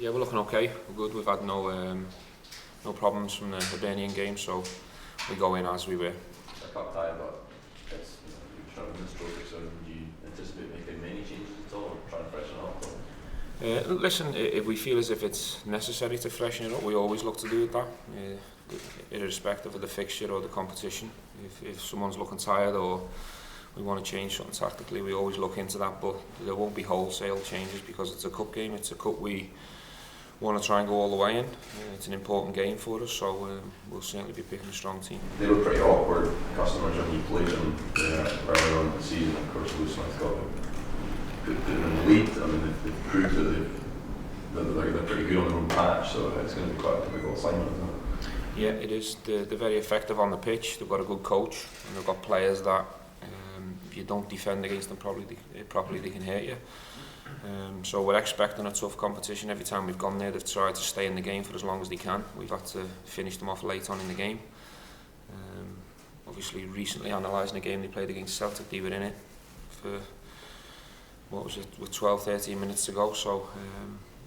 Yeah, we're looking okay. We're good. We've had no problems from the Hibernian game, so we go in as we were. It's a cup tie, but it's trying to win this trophy. So, do you anticipate making many changes at all, or trying to freshen it up? Listen, if we feel as if it's necessary to freshen it up, we always look to do that, irrespective of the fixture or the competition. If someone's looking tired or we want to change something tactically, we always look into that, but there won't be wholesale changes because it's a cup game. It's a cup we want to try and go all the way in. It's an important game for us, so we'll certainly be picking a strong team. They were pretty awkward customers when you played them earlier on in the season. Of course, Lewis Smith got put them in the lead. I mean, they've proved that they're pretty good on their own patch, so it's going to be quite a difficult assignment, isn't it? Yeah, it is. They're very effective on the pitch. They've got a good coach, and they've got players that if you don't defend against them properly, they can hurt you. So we're expecting a tough competition. Every time we've gone there, they've tried to stay in the game for as long as they can. We've had to finish them off late on in the game. Obviously, recently analysing the game they played against Celtic, they were in it for, with 12-13 minutes to go. So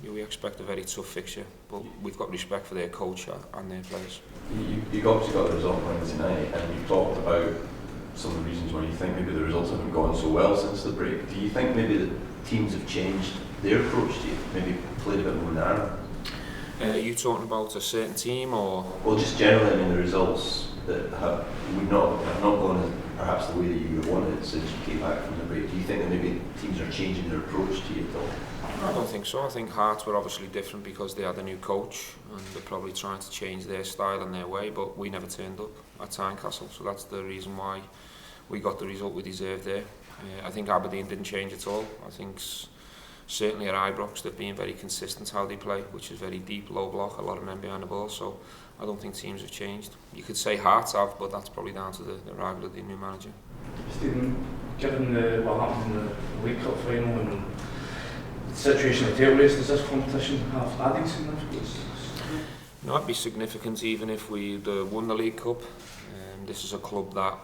we expect a very tough fixture, but we've got respect for their coach and their players. You obviously got the result on Wednesday night, and you've talked about some of the reasons why you think maybe the results haven't gone so well since the break. Do you think maybe the teams have changed their approach to you, maybe played a bit more narrow? Are you talking about a certain team or? Well, just generally, I mean, the results that have not gone as perhaps the way that you would have wanted since you came back from the break. Do you think that maybe teams are changing their approach to you at all? I don't think so. I think Hearts were obviously different because they had a new coach and they're probably trying to change their style and their way, but we never turned up at Tynecastle, so that's the reason why we got the result we deserved there. I think Aberdeen didn't change at all. I think certainly at Ibrox they've been very consistent how they play, which is very deep, low block, a lot of men behind the ball, so I don't think teams have changed. You could say Hearts have, but that's probably down to the arrival of the new manager. Stephen, given what happened in the League Cup final and the situation at the table race, does this competition have added significance? No, it'd be significant even if we won the League Cup. This is a club that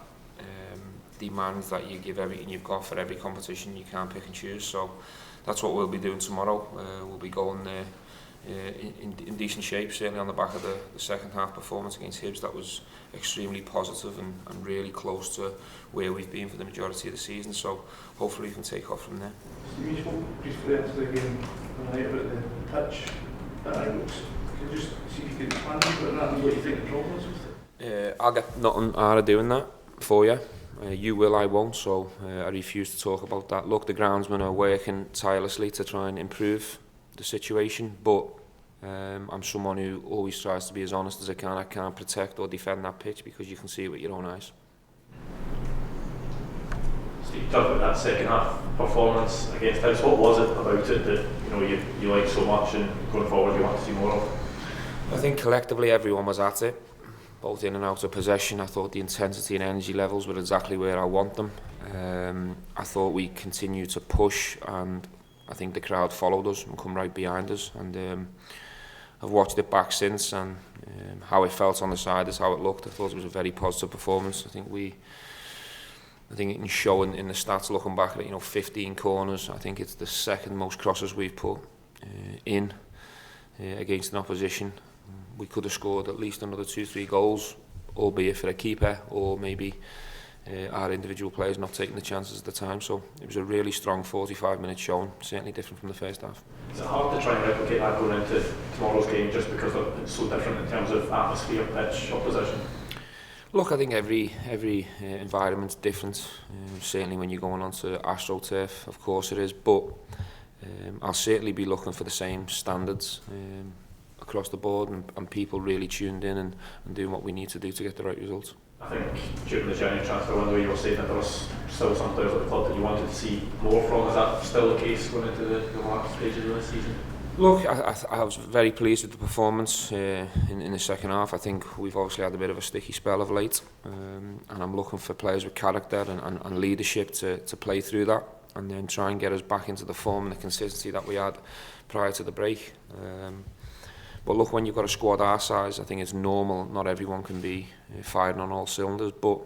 demands that you give everything you've got for every competition. You can't pick and choose, so that's what we'll be doing tomorrow. We'll be going there in decent shape, certainly on the back of the second half performance against Hibs. That was extremely positive and really close to where we've been for the majority of the season, so hopefully we can take off from there. You spoke briefly after the game tonight about the pitch at Ibrox. Can you just see if you can expand on that and what you think the problem is with it? I'll get nothing out of doing that for you. You will, I won't, so I refuse to talk about that. Look, the groundsmen are working tirelessly to try and improve the situation, but I'm someone who always tries to be as honest as I can. I can't protect or defend that pitch because you can see it with your own eyes. Steve, you talked about that second half performance against Hibs. What was it about it that you like so much and going forward you want to see more of? I think collectively everyone was at it, both in and out of possession. I thought the intensity and energy levels were exactly where I want them. I thought we continued to push, and I think the crowd followed us and come right behind us. And I've watched it back since, and how it felt on the side is how it looked. I thought it was a very positive performance. I think it can show in the stats looking back at it. 15 corners. I think it's the second most crosses we've put in against an opposition. We could have scored at least another 2-3 goals, albeit for a keeper or maybe our individual players not taking the chances at the time. So it was a really strong 45-minute showing, certainly different from the first half. Is it hard to try and replicate that going into tomorrow's game just because it's so different in terms of atmosphere, pitch, opposition? Look, I think every environment's different. Certainly when you're going onto AstroTurf, of course it is, but I'll certainly be looking for the same standards across the board and people really tuned in and doing what we need to do to get the right results. I think during the January transfer window you were saying that there was still some players at the club that you wanted to see more from. Is that still the case going into the last stages of this season? Look, I was very pleased with the performance in the second half. I think we've obviously had a bit of a sticky spell of late, and I'm looking for players with character and leadership to play through that and then try and get us back into the form and the consistency that we had prior to the break. But look, when you've got a squad our size, I think it's normal. Not everyone can be firing on all cylinders, but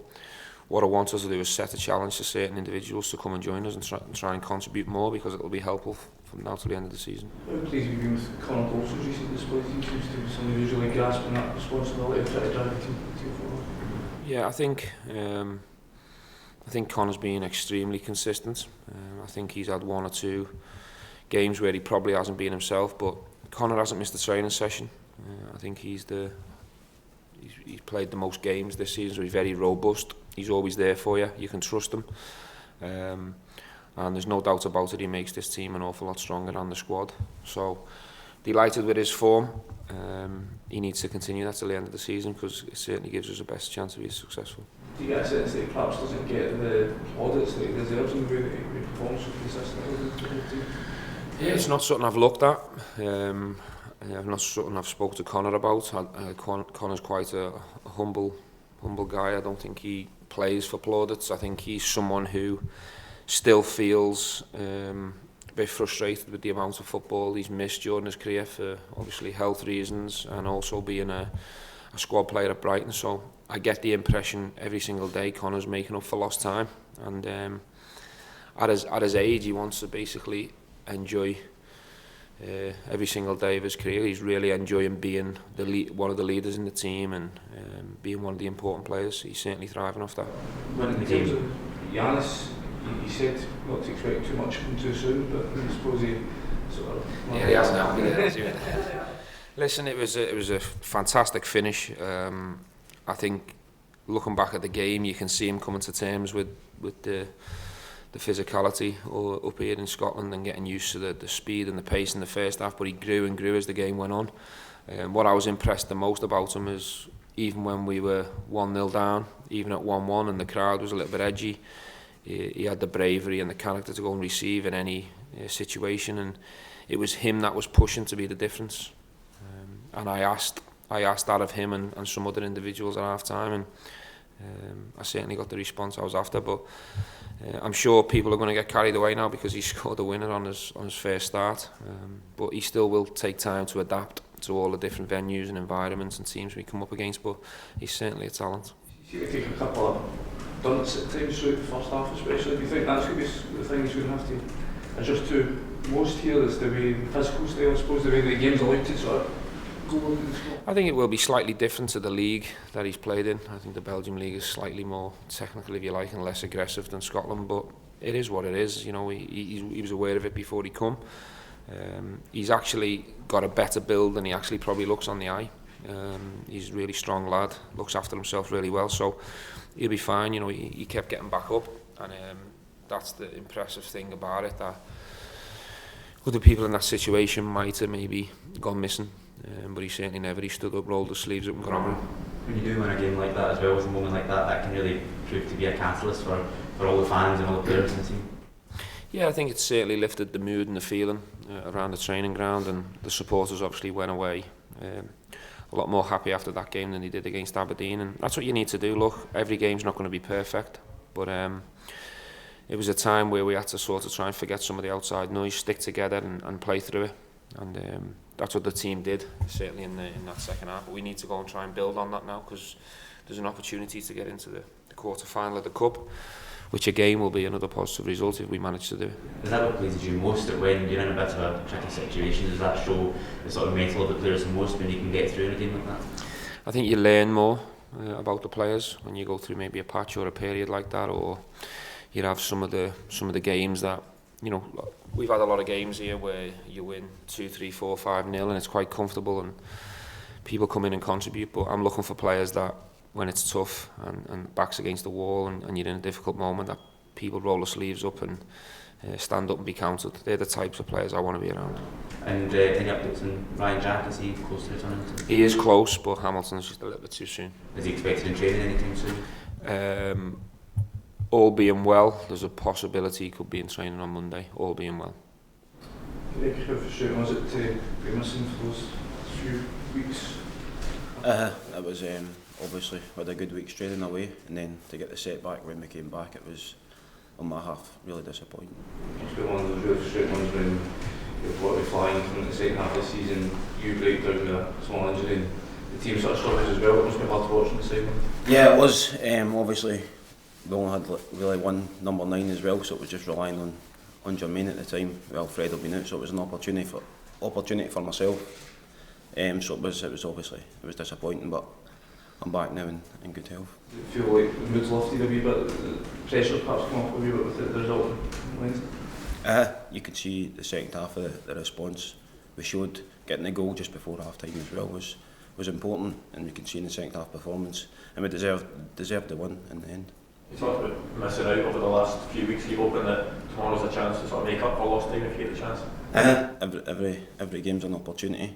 what I want us to do is set a challenge to certain individuals to come and join us and try and contribute more, because it will be helpful from now to the end of the season. How pleased have you been with Conor Bolson's recent displays? He seems to be somebody who's really grasping that responsibility of trying to drive the team forward. Yeah, I think Conor's been extremely consistent. I think he's had one or two games where he probably hasn't been himself, but Conor hasn't missed a training session. I think he's played the most games this season, so he's very robust. He's always there for you. You can trust him. And there's no doubt about it, he makes this team an awful lot stronger and the squad. So, delighted with his form. He needs to continue that till the end of the season, because it certainly gives us the best chance of being successful. Do you get a sense that he perhaps doesn't get the audits that he deserves in the way that he performs so consistently with the team? Yeah, it's not something I've looked at. I've not something I've spoke to Conor about. Conor's quite a humble guy. I don't think he plays for plaudits. I think he's someone who still feels a bit frustrated with the amount of football he's missed during his career for obviously health reasons, and also being a squad player at Brighton. So I get the impression every single day Conor's making up for lost time, and at his age he wants to basically enjoy every single day of his career. He's really enjoying being one of the leaders in the team and being one of the important players. He's certainly thriving off that. When in terms of Giannis, he said not to expect too much from too soon, but I suppose he sort of... Yeah, he hasn't helped me there, has he? Listen, it was a fantastic finish. I think looking back at the game, you can see him coming to terms with the physicality up here in Scotland and getting used to the speed and the pace in the first half, but he grew and grew as the game went on. What I was impressed the most about him is, even when we were 1-0 down, even at 1-1 and the crowd was a little bit edgy, he had the bravery and the character to go and receive in any situation, and it was him that was pushing to be the difference. And I asked that of him and some other individuals at half time, and I certainly got the response I was after. But I'm sure people are going to get carried away now because he scored a winner on his first start, but he still will take time to adapt to all the different venues and environments and teams we come up against, but he's certainly a talent. You seem to take a couple of dunce at times throughout the first half especially. Do you think that's going to be the thing he's going to have to adjust to most here, is the way, the physical style, I suppose, the way the game's allowed to sort of go over the score? I think it will be slightly different to the league that he's played in. I think the Belgium league is slightly more technical, if you like, and less aggressive than Scotland, but it is what it is. You know, he was aware of it before he come. He's actually got a better build than he actually probably looks on the eye. He's a really strong lad, looks after himself really well, so he'll be fine. You know, he kept getting back up, and that's the impressive thing about it, that other people in that situation might have maybe gone missing, but he certainly never. He stood up, rolled his sleeves up and got on with it. When you do win a game like that as well, with a moment like that, that can really prove to be a catalyst for all the fans and all the players in the team. Yeah, I think it's certainly lifted the mood and the feeling around the training ground, and the supporters obviously went away a lot more happy after that game than they did against Aberdeen, and that's what you need to do. Look, every game's not going to be perfect, but it was a time where we had to sort of try and forget some of the outside noise, stick together and play through it, and that's what the team did, certainly in that second half. But we need to go and try and build on that now, because there's an opportunity to get into the quarter-final of the Cup, which again will be another positive result if we manage to do it. Is that what pleases you most, that when you're in a bit of a tricky situation, does that show the sort of mental of the players the most when you can get through in a game like that? I think you learn more about the players when you go through maybe a patch or a period like that, or you have some of the games that, you know, we've had a lot of games here where you win 2, 3, 4, 5-0 and it's quite comfortable and people come in and contribute, but I'm looking for players that, when it's tough and backs against the wall and you're in a difficult moment, that people roll their sleeves up and stand up and be counted. They're the types of players I want to be around. And any updates on Ryan Jack? Is he close to returning? He is close, but Hamilton's just a little bit too soon. Is he expected in training anytime soon? All being well, there's a possibility he could be in training on Monday, all being well. How frustrating was it to be missing for those few weeks? It was obviously we had a good week's training away, and then to get the setback when we came back, it was on my half really disappointing. It's been one of those really frustrating ones when you've got to be flying from the second half of the season, you break down with a small injury and the team sort of struggles as well. It must be hard to watch on the sideline. Yeah, it was. Obviously we only had really one number 9 as well, so it was just relying on Jermaine at the time. Well, Fred had been out, so it was an opportunity for myself. So it was obviously disappointing, but I'm back now in good health. Do you feel like the mood's lifted a wee bit, the pressure perhaps come off a wee bit with the result on Wednesday? You could see the second half of the response we showed. Getting the goal just before half time as well was important, and you can see in the second half performance, and we deserved the win in the end. You talked about missing out over the last few weeks. You hoping that tomorrow's a chance to sort of make up for lost time if you get the chance? Every game's an opportunity,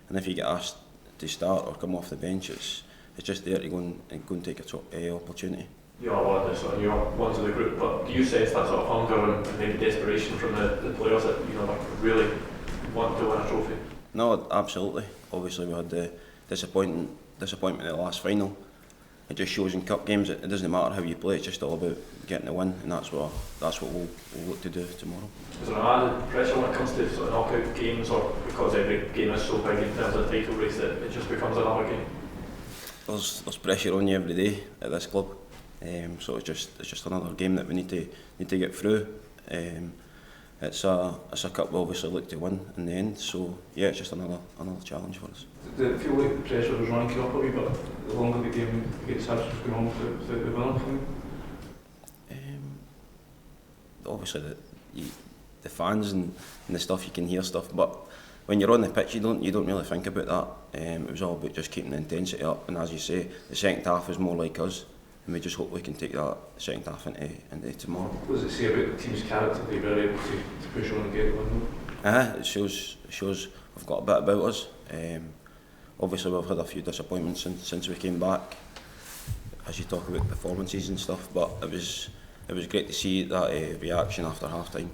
and if you get asked to start or come off the bench, it's just there to go and take a opportunity. You are one of the sort of newer ones of the group, but do you sense that sort of hunger and maybe desperation from the players that really want to win a trophy? No, absolutely. Obviously, we had the disappointment in the last final. It just shows in cup games it doesn't matter how you play. It's just all about getting the win, and that's what we'll look to do tomorrow. Is there an added pressure when it comes to sort of knockout games, or because every game is so big in terms of the title race that it just becomes another game? There's pressure on you every day at this club, so it's just another game that we need to get through. It's a cup we obviously look to win in the end, so yeah, it's just another challenge for us. Did it feel like the pressure was ranking up a wee bit the longer the game against Saracens was going on without the winner coming? Obviously the fans and the stuff, you can hear stuff, but when you're on the pitch you don't really think about that. It was all about just keeping the intensity up, and as you say, the second half was more like us, and we just hope we can take that second half into tomorrow. What does it say about the team's character they were able to push on and get the win? It shows we've got a bit about us. Obviously we've had a few disappointments since we came back, as you talk about performances and stuff, but it was great to see that reaction after half time.